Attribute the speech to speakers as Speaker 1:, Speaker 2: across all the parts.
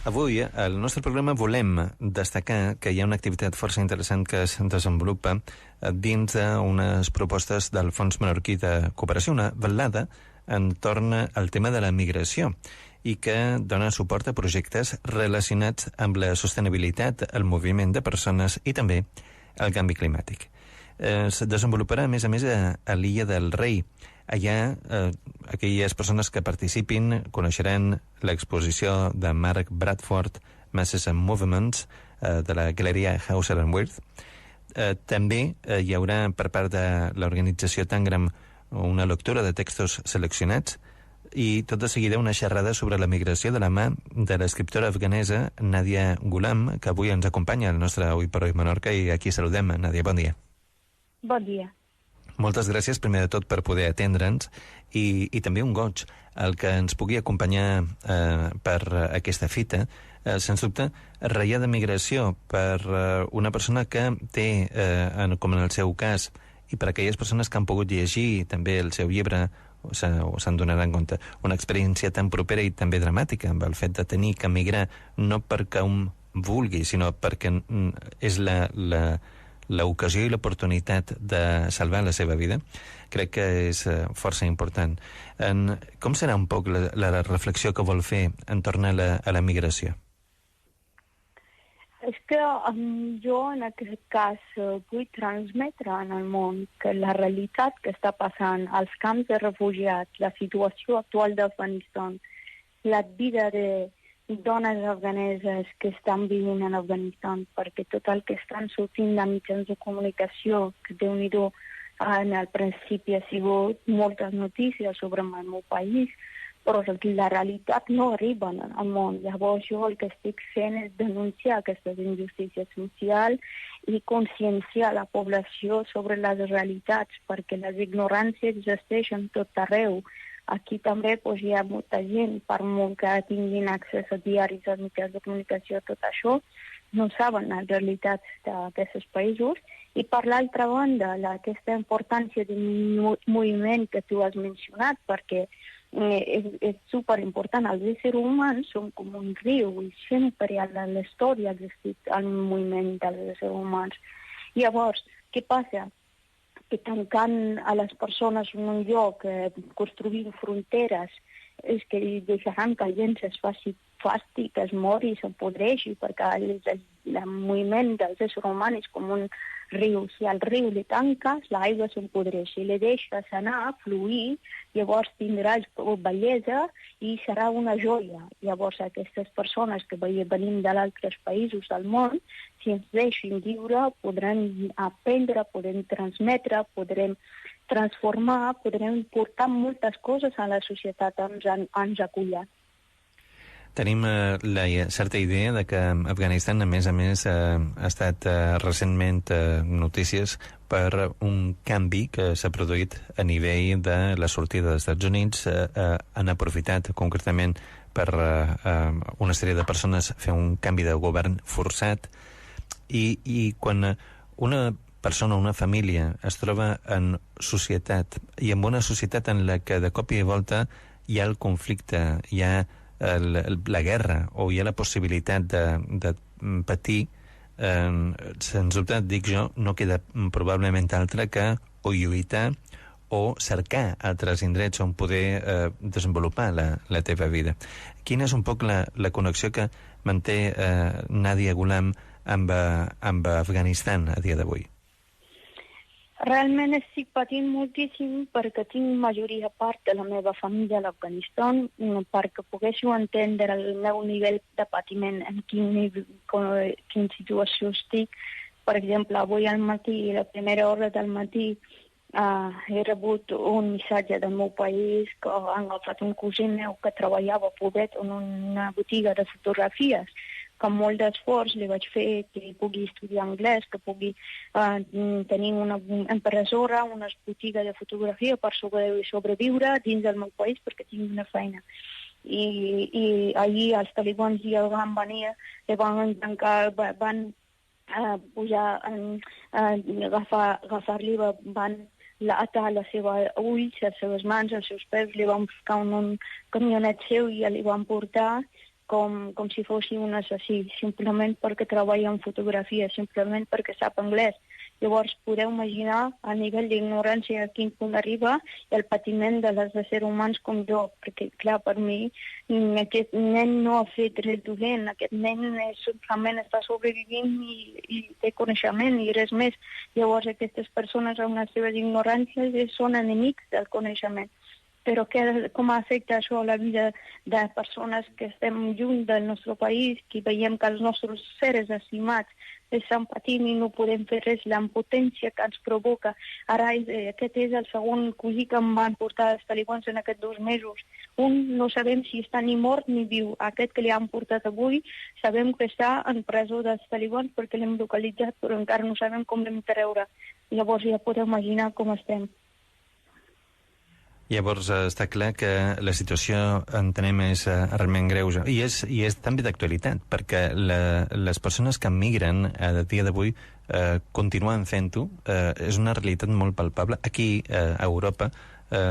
Speaker 1: Avui, al nostre programa, volem destacar que hi ha una activitat força interessant que es desenvolupa dins d'unes propostes del Fons Menorquí de Cooperació, una velada entorn al tema de la migració i que dona suport a projectes relacionats amb la sostenibilitat, el moviment de persones i també el canvi climàtic. Es desenvoluparà, a més, a l'Illa del Rei. Allà, aquelles persones que participin coneixeran l'exposició de Mark Bradford, Masses and Movements, de la Galeria Hauser and Wirth. També hi haurà, per part de l'organització Tangram, una lectura de textos seleccionats i tot de seguida una xerrada sobre la migració de la mà de l'escriptora afganesa Nadia Ghulam, que avui ens acompanya al nostre Avui per Avui Menorca, i aquí saludem. Nadia, bon dia.
Speaker 2: Bon dia.
Speaker 1: Moltes gràcies, primer de tot, per poder atendre'ns i també un goig el que ens pugui acompanyar per aquesta fita. Sens dubte, reiar de migració per una persona que té, com en el seu cas, i per aquelles persones que han pogut llegir també el seu llibre, o se'n donaran compte, una experiència tan propera i també dramàtica, amb el fet de tenir que migrar no perquè un vulgui, sinó perquè és l'ocasió i l'oportunitat de salvar la seva vida, crec que és força important. Com serà un poc la reflexió que vol fer entorn a la migració?
Speaker 2: És que jo en aquest cas vull transmetre en el món que la realitat que està passant als camps de refugiats, la situació actual d'Afganistan, la vida de dones afganeses que estan vivint en Afganistan, perquè tot el que estan sortint de mitjans de comunicació, que Déu-n'hi-do, en el principi ha sigut moltes notícies sobre el meu país, però la realitat no arriba al món. Llavors jo el que estic fent és denunciar aquestes injustícies socials i conscienciar la població sobre les realitats, perquè les ignoràncies existeixen tot arreu. Aquí també hi ha molta gent, per molt que tinguin accés a diaris, a mitjans de comunicació, tot això, no saben la realitat d'aquests països. I per l'altra banda, aquesta importància d'un moviment que tu has mencionat, perquè és superimportant. Els éssers humans són com un riu i sempre a la història ha existit el moviment dels éssers humans. Llavors, què passa? Que tancant a les persones en un lloc, construint fronteres, és que deixaran que la gent es faci fàstic, que es mori i s'empodreixi, perquè el moviment dels éssers humans és com un riu. Si al riu li tanques, l'aigua s'empodreix. Si li deixes anar, fluir, llavors tindràs bellesa i serà una joia. Llavors aquestes persones que venim d'altres països del món, si ens deixin lliure, podrem aprendre, podrem transmetre, podrem transformar, podrem portar moltes coses a la societat que ens aculla.
Speaker 1: Tenim la certa idea de que Afganistan, a més, ha estat recentment notícies per un canvi que s'ha produït a nivell de la sortida dels Estats Units. Han aprofitat concretament per una sèrie de persones fer un canvi de govern forçat i quan una persona, una família es troba en societat i en una societat en la que de cop i volta hi ha el conflicte, hi ha la guerra o hi ha la possibilitat de patir, sens dubte, dic jo, no queda probablement altre que o lluitar o cercar altres indrets on poder desenvolupar la teva vida. Quina és un poc la connexió que manté Nadia Ghulam amb Afganistan a dia d'avui?
Speaker 2: Realment estic patint moltíssim perquè tinc majoria part de la meva família a l'Afganistan, perquè poguéssiu entendre el meu nivell de patiment, en quin situació estic. Per exemple, avui al matí, a la primera hora del matí, he rebut un missatge del meu país que han agafat un cosí meu que treballava pobret en una botiga de fotografies, que amb molt d'esforç li vaig fer que pugui estudiar anglès, que pugui tenir una empressora, una botiga de fotografia per sobreviure dins del meu país perquè tinc una feina. I ahir els talibans ja van venir, li van tancar, van pujar, agafar-li, van atar les seves ulls, les seves mans, els seus peus, li van ficar un camionet seu i ja li van portar com si fos un assassí, simplement perquè treballa en fotografia, simplement perquè sap anglès. Llavors, podeu imaginar a nivell d'ignorància a quin punt arriba el patiment de les éssers humans com jo, perquè, clar, per mi, aquest nen no ha fet res dolent, aquest nen simplement està sobrevivint i té coneixement i res més. Llavors, aquestes persones, amb les seves ignoràncies, són enemics del coneixement. Però com afecta això a la vida de persones que estem lluny del nostre país, que veiem que els nostres seres estimats estan patint i no podem fer res, la impotència que ens provoca. Ara aquest és el segon cosí que em van portar els talibans en aquests 2 mesos. Un no sabem si està ni mort ni viu. Aquest que li han portat avui sabem que està en presó dels talibans perquè l'hem localitzat, però encara no sabem com l'hem treure. Llavors ja podeu imaginar com estem.
Speaker 1: Llavors està clar que la situació, entenem, és realment greu i és també d'actualitat, perquè les persones que migren a dia d'avui continuen fent-ho, és una realitat molt palpable. Aquí, a Europa,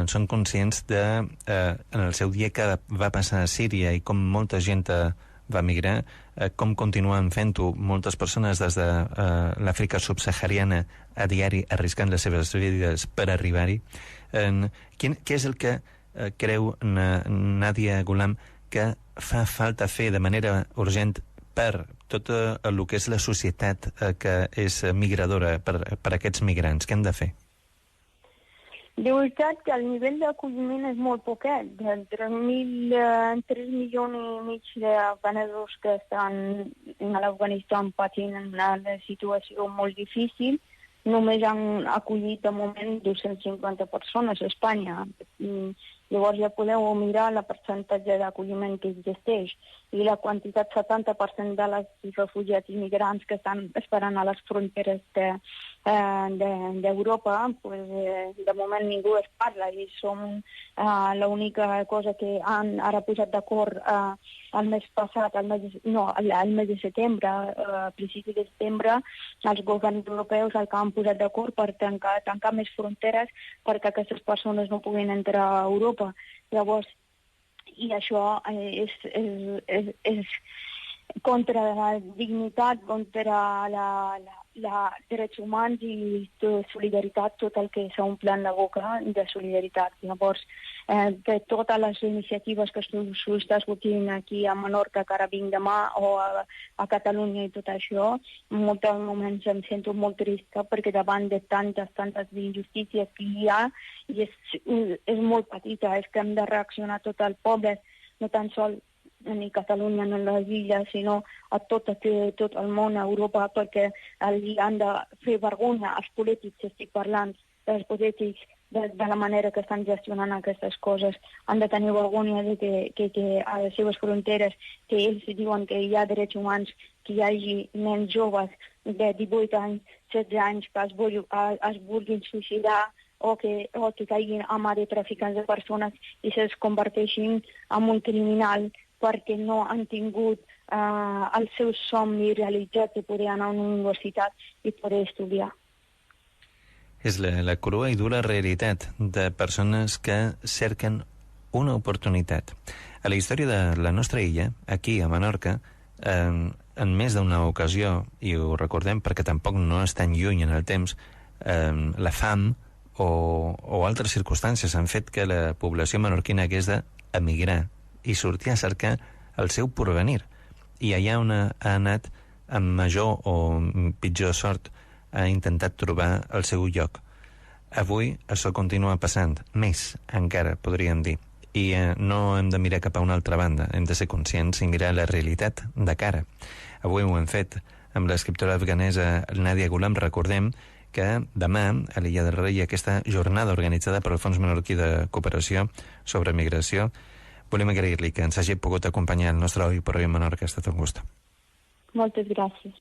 Speaker 1: són conscients de, en el seu dia que va passar a Síria i com molta gent va migrar, com continuen fent-ho moltes persones des de l'Àfrica subsahariana a diari arriscant les seves vides per arribar-hi. Què és el que creu Nadia Ghulam que fa falta fer de manera urgent per tot el que és la societat que és migradora, per aquests migrants? Què hem de fer?
Speaker 2: De veritat que el nivell d'acolliment és molt poquet. Entre 3 milions i mig d'afganesos que estan a l'Afganistan patint en una situació molt difícil, només han acollit de moment 250 persones a Espanya. Llavors ja podeu mirar el percentatge d'acolliment que existeix i la quantitat 70% de les refugiats i migrants que estan esperant a les fronteres d'Europa, de moment ningú es parla i som l'única cosa que han ara posat d'acord el mes passat, el mes de setembre, a principi de setembre, els governs europeus el que han posat d'acord per tancar més fronteres perquè aquestes persones no puguin entrar a Europa. Llavors, i això és contra la dignitat, contra els drets humans i solidaritat, tot el que s'omple en la boca de solidaritat. Llavors, de totes les iniciatives que s'està discutint aquí a Menorca, que ara vinc demà, o a Catalunya i tot això, en molts moments em sento molt trista perquè davant de tantes injustícies que hi ha, i és molt petita, és que hem de reaccionar tot el poble, no tan sols ni Catalunya ni les illes, sinó a tot el món, a Europa, perquè han de fer vergonya als polítics, estic parlant dels polítics, de la manera que estan gestionant aquestes coses. Han de tenir vergonya de que a les seves fronteres, que ells diuen que hi ha drets humans, que hi hagi nens joves de 18 anys, 16 anys, que es vulguin suïcidar o que caiguin a mà de traficants de persones i se'ls converteixin en un criminal perquè no han tingut el seu somni realitzat de poder anar a una universitat i poder estudiar.
Speaker 1: És la crua i dura realitat de persones que cerquen una oportunitat. A la història de la nostra illa, aquí a Menorca, en més d'una ocasió, i ho recordem perquè tampoc no és tan lluny en el temps, la fam o altres circumstàncies han fet que la població menorquina hagués d'emigrar i sortir a cercar el seu porvenir. I allà on ha anat, amb major o pitjor sort, ha intentat trobar el seu lloc. Avui això continua passant, més encara, podríem dir. I no hem de mirar cap a una altra banda, hem de ser conscients i mirar la realitat de cara. Avui ho hem fet amb l'escriptora afganesa Nadia Ghulam. Recordem que demà, a l'Illa del Rei, aquesta jornada organitzada per el Fons Menorquí de Cooperació sobre Migració, volem agrair-li que ens hagi pogut acompanyar el nostre Oi per Oi a Menorca. Ha estat un gust.
Speaker 2: Moltes gràcies.